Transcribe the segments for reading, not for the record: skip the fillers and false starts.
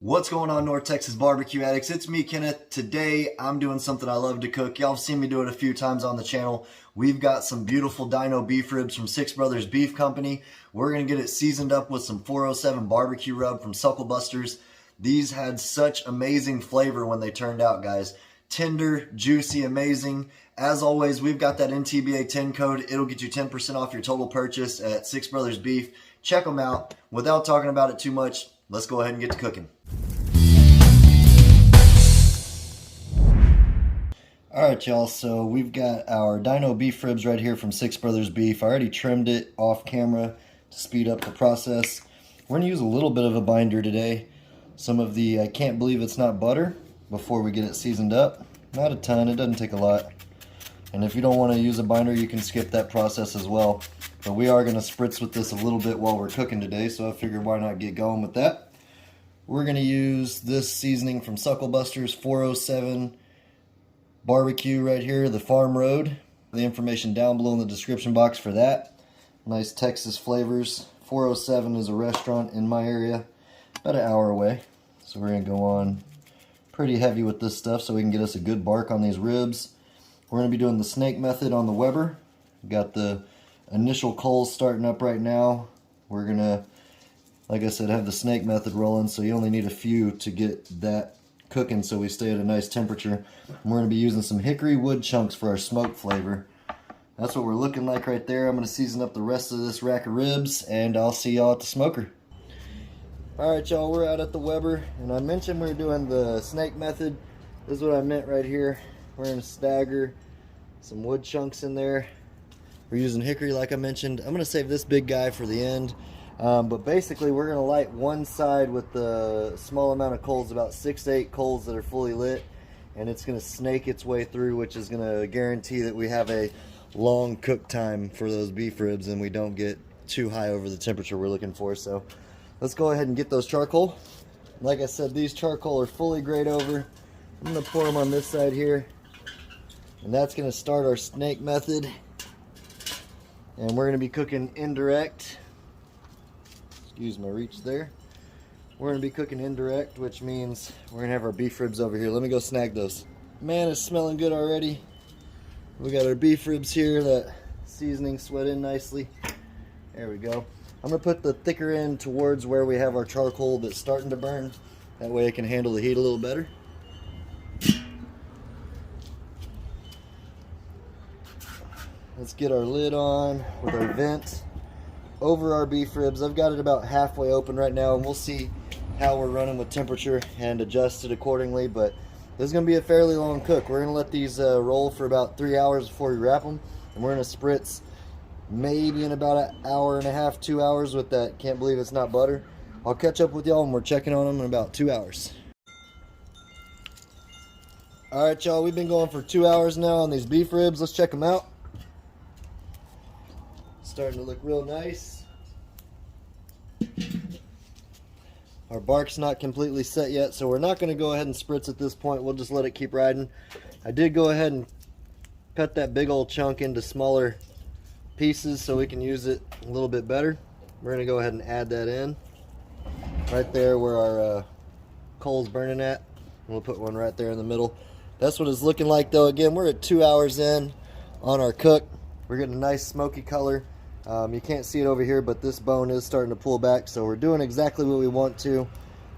What's going on, North Texas barbecue addicts? It's me, Kenneth. Today I'm doing something I love to cook. Y'all have seen me do it a few times on the channel. We've got some beautiful Dino beef ribs from Six Brothers Beef Company. We're going to get it seasoned up with some 407 BBQ Rub from Sucklebusters. These had such amazing flavor when they turned out, guys. Tender, juicy, amazing. As always, we've got that NTBA 10 code. It'll get you 10% off your total purchase at Six Brothers Beef. Check them out. Without talking about it too much, let's go ahead and get to cooking. Alright, y'all, so we've got our Dino beef ribs right here from Six Brothers Beef. I already trimmed it off camera to speed up the process. We're going to use a little bit of a binder today. Some of the I can't believe it's not butter before we get it seasoned up. Not a ton, it doesn't take a lot. And if you don't want to use a binder, you can skip that process as well. But we are going to spritz with this a little bit while we're cooking today, so I figured why not get going with that. We're going to use this seasoning from Sucklebusters, 407 barbecue right here, the Farm Road. The information down below in the description box for that. Nice Texas flavors. 407 is a restaurant in my area, about an hour away. So we're going to go on pretty heavy with this stuff so we can get us a good bark on these ribs. We're going to be doing the snake method on the Weber. Got the initial coals starting up right now. We're going to, like I said, have the snake method rolling, so you only need a few to get that cooking so we stay at a nice temperature. And we're going to be using some hickory wood chunks for our smoke flavor. That's what we're looking like right there. I'm going to season up the rest of this rack of ribs, and I'll see y'all at the smoker. Alright, y'all, we're out at the Weber, and I mentioned we were doing the snake method. This is what I meant right here. We're going to stagger some wood chunks in there. We're using hickory like I mentioned. I'm going to save this big guy for the end. But basically we're going to light one side with the small amount of coals, about 6 to 8 coals that are fully lit, and it's going to snake its way through, which is going to guarantee that we have a long cook time for those beef ribs and we don't get too high over the temperature we're looking for. So let's go ahead and get those charcoal. Like I said, these charcoal are fully grayed over. I'm going to pour them on this side here, and that's going to start our snake method. And we're going to be cooking indirect. Excuse my reach there. We're going to be cooking indirect, which means we're going to have our beef ribs over here. Let me go snag those. Man, it's smelling good already. We got our beef ribs here. That seasoning sweat in nicely. There we go. I'm going to put the thicker end towards where we have our charcoal that's starting to burn. That way it can handle the heat a little better. Let's get our lid on with our vent over our beef ribs. I've got it about halfway open right now, and we'll see how we're running with temperature and adjust it accordingly. But this is going to be a fairly long cook. We're going to let these roll for about 3 hours before we wrap them, and we're going to spritz maybe in about an hour and a half, 2 hours with that can't believe it's not butter. I'll catch up with y'all when we're checking on them in about 2 hours. Alright, y'all, we've been going for 2 hours now on these beef ribs. Let's check them out. Starting to look real nice. Our bark's not completely set yet, so we're not going to go ahead and spritz at this point. We'll just let it keep riding. I did go ahead and cut that big old chunk into smaller pieces so we can use it a little bit better. We're going to go ahead and add that in right there where our coal's burning at. We'll put one right there in the middle. That's what it's looking like, though. Again, we're at 2 hours in on our cook. We're getting a nice smoky color. You can't see it over here, but this bone is starting to pull back, so we're doing exactly what we want to.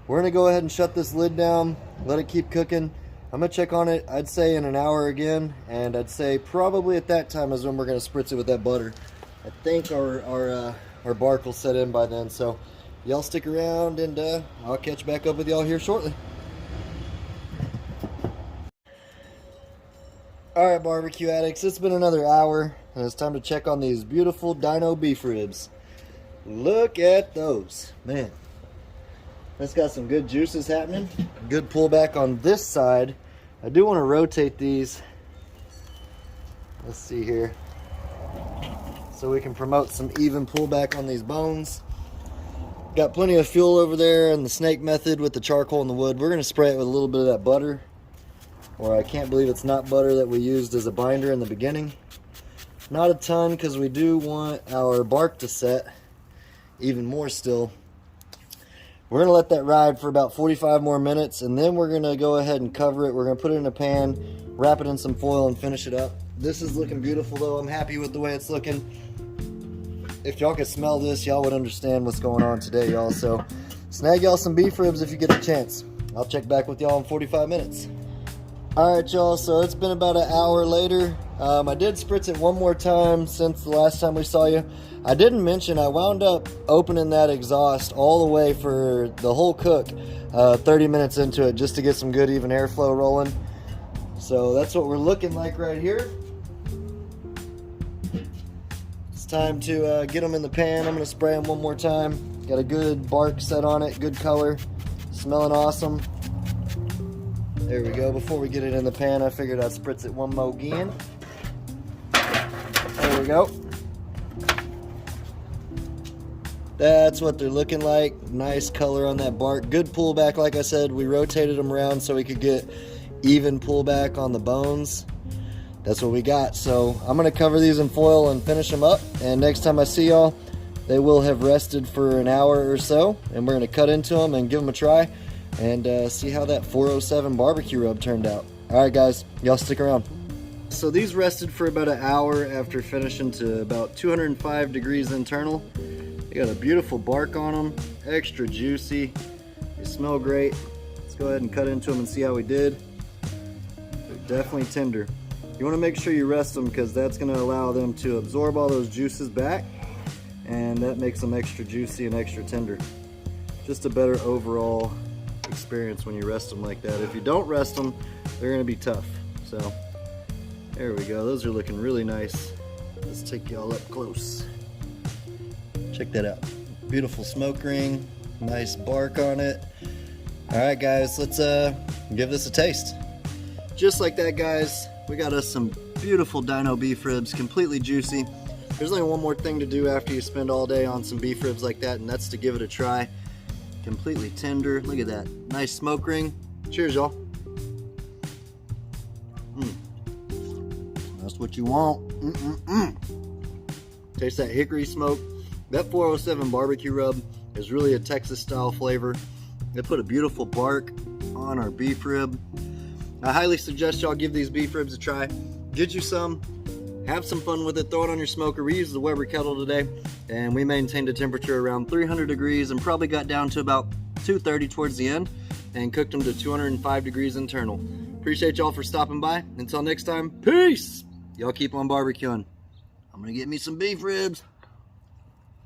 We're going to go ahead and shut this lid down, let it keep cooking. I'm going to check on it, I'd say in an hour again, and I'd say probably at that time is when we're going to spritz it with that butter. I think our bark will set in by then, so y'all stick around, and I'll catch back up with y'all here shortly. Alright, barbecue addicts, it's been another hour, and it's time to check on these beautiful Dino beef ribs. Look at those. Man, that's got some good juices happening. Good pullback on this side. I do want to rotate these. Let's see here. So we can promote some even pullback on these bones. Got plenty of fuel over there in the snake method with the charcoal and the wood. We're going to spray it with a little bit of that butter. Or I can't believe it's not butter that we used as a binder in the beginning. Not a ton, because we do want our bark to set even more still. We're going to let that ride for about 45 more minutes, and then we're going to go ahead and cover it. We're going to put it in a pan, wrap it in some foil, and finish it up. This is looking beautiful, though. I'm happy with the way it's looking. If y'all could smell this, y'all would understand what's going on today, y'all. So snag y'all some beef ribs if you get a chance. I'll check back with y'all in 45 minutes. All right, y'all, so it's been about an hour later. I did spritz it one more time since the last time we saw you. I didn't mention I wound up opening that exhaust all the way for the whole cook 30 minutes into it just to get some good even airflow rolling. So that's what we're looking like right here. It's time to get them in the pan. I'm going to spray them one more time. Got a good bark set on it, good color, smelling awesome. There we go. Before we get it in the pan, I figured I'd spritz it one more again. There we go. That's what they're looking like. Nice color on that bark. Good pullback, like I said. We rotated them around so we could get even pullback on the bones. That's what we got. So I'm going to cover these in foil and finish them up. And next time I see y'all, they will have rested for an hour or so. And we're going to cut into them and give them a try and see how that 407 barbecue rub turned out. All right, guys. Y'all stick around. So these rested for about an hour after finishing to about 205 degrees internal. They got a beautiful bark on them, extra juicy. They smell great. Let's go ahead and cut into them and see how we did. They're definitely tender. You want to make sure you rest them because that's going to allow them to absorb all those juices back, and that makes them extra juicy and extra tender. Just a better overall experience when you rest them like that. If you don't rest them, they're going to be tough. So there we go. Those are looking really nice. Let's take y'all up close. Check that out. Beautiful smoke ring. Nice bark on it. Alright guys, let's give this a taste. Just like that, guys, we got us some beautiful Dino beef ribs, completely juicy. There's only one more thing to do after you spend all day on some beef ribs like that, and that's to give it a try. Completely tender. Look at that. Nice smoke ring. Cheers, y'all. That's what you want. Taste that hickory smoke. That 407 barbecue rub is really a Texas style flavor. They put a beautiful bark on our beef rib. I highly suggest y'all give these beef ribs a try. Get you some, have some fun with it, throw it on your smoker. We used the Weber Kettle today, and we maintained a temperature around 300 degrees and probably got down to about 230 towards the end and cooked them to 205 degrees internal. Appreciate y'all for stopping by. Until next time, peace! Y'all keep on barbecuing. I'm gonna get me some beef ribs.